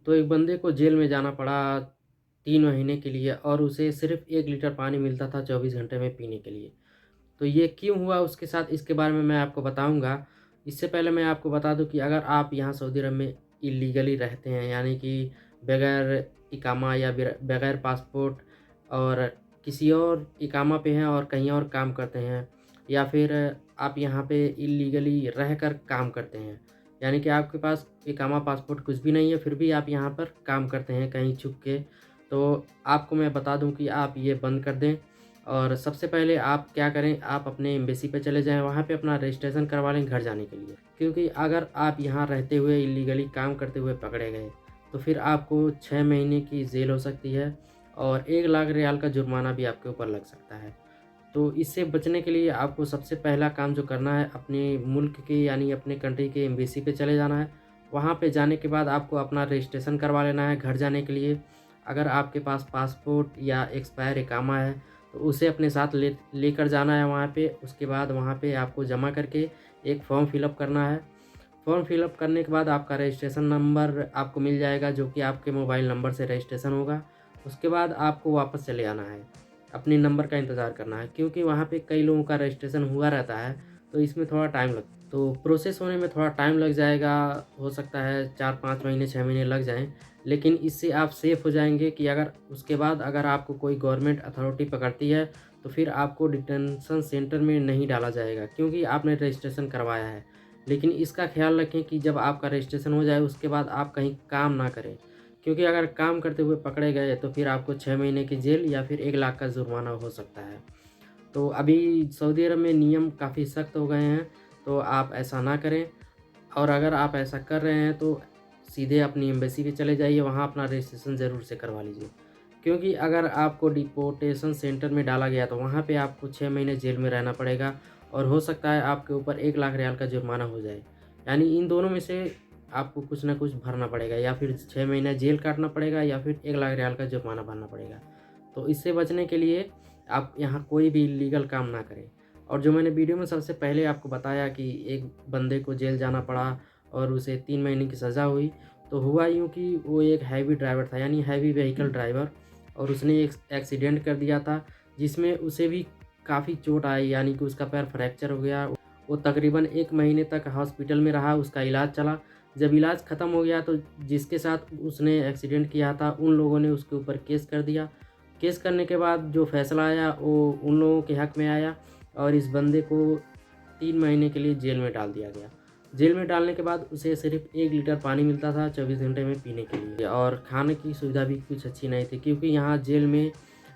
तो एक बंदे को जेल में जाना पड़ा 3 महीने के लिए और उसे सिर्फ़ 1 लीटर पानी मिलता था 24 घंटे में पीने के लिए। तो ये क्यों हुआ उसके साथ, इसके बारे में मैं आपको बताऊँगा। इससे पहले मैं आपको बता दूँ कि अगर आप यहाँ सऊदी अरब में इल्लीगली रहते हैं, यानी कि बगैर इकामा या बगैर पासपोर्ट और किसी और इकामा पे हैं और कहीं और काम करते हैं, या फिर आप यहाँ पे इल्लीगली रहकर काम करते हैं, यानी कि आपके पास इकामा, पासपोर्ट कुछ भी नहीं है, फिर भी आप यहाँ पर काम करते हैं कहीं छुप के, तो आपको मैं बता दूँ कि आप ये बंद कर दें। और सबसे पहले आप क्या करें, आप अपने एम्बेसी पे चले जाएँ, वहाँ पे अपना रजिस्ट्रेशन करवा लें घर जाने के लिए। क्योंकि अगर आप यहाँ रहते हुए इल्लीगली काम करते हुए पकड़े गए, तो फिर आपको 6 महीने की जेल हो सकती है और 1 लाख रियाल का जुर्माना भी आपके ऊपर लग सकता है। तो इससे बचने के लिए आपको सबसे पहला काम जो करना है, अपने मुल्क के यानी अपने कंट्री के एम्बेसी पे चले जाना है। वहाँ पे जाने के बाद आपको अपना रजिस्ट्रेशन करवा लेना है घर जाने के लिए। अगर आपके पास पासपोर्ट या एक्सपायर इकामा है, तो उसे अपने साथ लेकर जाना है वहाँ पे। उसके बाद वहाँ पे आपको जमा करके एक फॉर्म फिलअप करना है। फॉर्म फिलअप करने के बाद आपका रजिस्ट्रेशन नंबर आपको मिल जाएगा, जो कि आपके मोबाइल नंबर से रजिस्ट्रेशन होगा। उसके बाद आपको वापस चले आना है, अपने नंबर का इंतज़ार करना है, क्योंकि वहाँ पे कई लोगों का रजिस्ट्रेशन हुआ रहता है, तो इसमें थोड़ा टाइम तो प्रोसेस होने में थोड़ा टाइम लग जाएगा। हो सकता है 4-5 महीने, 6 महीने लग जाएँ, लेकिन इससे आप सेफ़ हो जाएँगे कि अगर उसके बाद अगर आपको कोई गवर्नमेंट अथॉरिटी पकड़ती है, तो फिर आपको डिटेंशन सेंटर में नहीं डाला जाएगा, क्योंकि आपने रजिस्ट्रेशन करवाया है। लेकिन इसका ख़्याल रखें कि जब आपका रजिस्ट्रेशन हो जाए, उसके बाद आप कहीं काम ना करें, क्योंकि अगर काम करते हुए पकड़े गए, तो फिर आपको 6 महीने की जेल या फिर 1 लाख का जुर्माना हो सकता है। तो अभी सऊदी अरब में नियम काफ़ी सख्त हो गए हैं, तो आप ऐसा ना करें। और अगर आप ऐसा कर रहे हैं, तो सीधे अपनी एम्बेसी पे चले जाइए, वहाँ अपना रजिस्ट्रेशन ज़रूर से करवा लीजिए। क्योंकि अगर आपको डिपोर्टेशन सेंटर में डाला गया, तो वहाँ पे आपको 6 महीने जेल में रहना पड़ेगा और हो सकता है आपके ऊपर 1 लाख रियाल का जुर्माना हो जाए। यानी इन दोनों में से आपको कुछ ना कुछ भरना पड़ेगा, या फिर 6 महीने जेल काटना पड़ेगा या फिर 1 लाख रियाल का जुर्माना भरना पड़ेगा। तो इससे बचने के लिए आप यहाँ कोई भी इल्लीगल काम ना करें। और जो मैंने वीडियो में सबसे पहले आपको बताया कि एक बंदे को जेल जाना पड़ा और उसे 3 महीने की सज़ा हुई, तो हुआ यूँ कि वो एक हैवी ड्राइवर था, यानी हैवी व्हीकल ड्राइवर, और उसने एक एक्सीडेंट कर दिया था, जिसमें उसे भी काफ़ी चोट आई, यानी कि उसका पैर फ्रैक्चर हो गया। वो तकरीबन 1 महीने तक हॉस्पिटल में रहा, उसका इलाज चला। जब इलाज ख़त्म हो गया, तो जिसके साथ उसने एक्सीडेंट किया था, उन लोगों ने उसके ऊपर केस कर दिया। केस करने के बाद जो फ़ैसला आया, वो उन लोगों के हक़ में आया और इस बंदे को 3 महीने के लिए जेल में डाल दिया गया। जेल में डालने के बाद उसे सिर्फ़ 1 लीटर पानी मिलता था 24 घंटे में पीने के लिए, और खाने की सुविधा भी कुछ अच्छी नहीं थी, क्योंकि यहाँ जेल में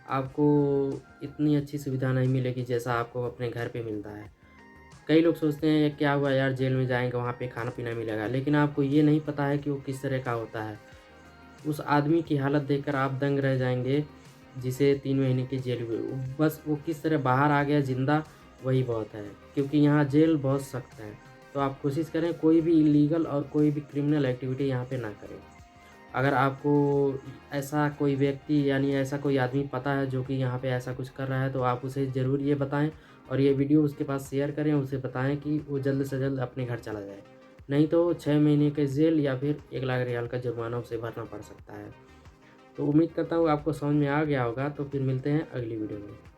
आपको इतनी अच्छी सुविधा नहीं मिलेगी जैसा आपको अपने घर पे मिलता है। कई लोग सोचते हैं ये क्या हुआ यार, जेल में जाएँगे वहाँ पे खाना-पीना मिलेगा, लेकिन आपको ये नहीं पता है कि वो किस तरह का होता है। उस आदमी की हालत देखकर आप दंग रह जाएँगे, जिसे 3 महीने की जेल हुई। बस वो किस तरह बाहर आ गया ज़िंदा, वही बहुत है, क्योंकि यहाँ जेल बहुत सख्त है। तो आप कोशिश करें कोई भी इल्लीगल और कोई भी क्रिमिनल एक्टिविटी यहाँ पे ना करें। अगर आपको ऐसा कोई व्यक्ति यानी ऐसा कोई आदमी पता है जो कि यहाँ पे ऐसा कुछ कर रहा है, तो आप उसे ज़रूर ये बताएँ और ये वीडियो उसके पास शेयर करें, उसे बताएँ कि वो जल्द से जल्द अपने घर चला जाए। नहीं तो 6 महीने के जेल या फिर 1 लाख रियाल का जुर्माना उसे भरना पड़ सकता है। तो उम्मीद करता हूँ आपको समझ में आ गया होगा, तो फिर मिलते हैं अगली वीडियो में।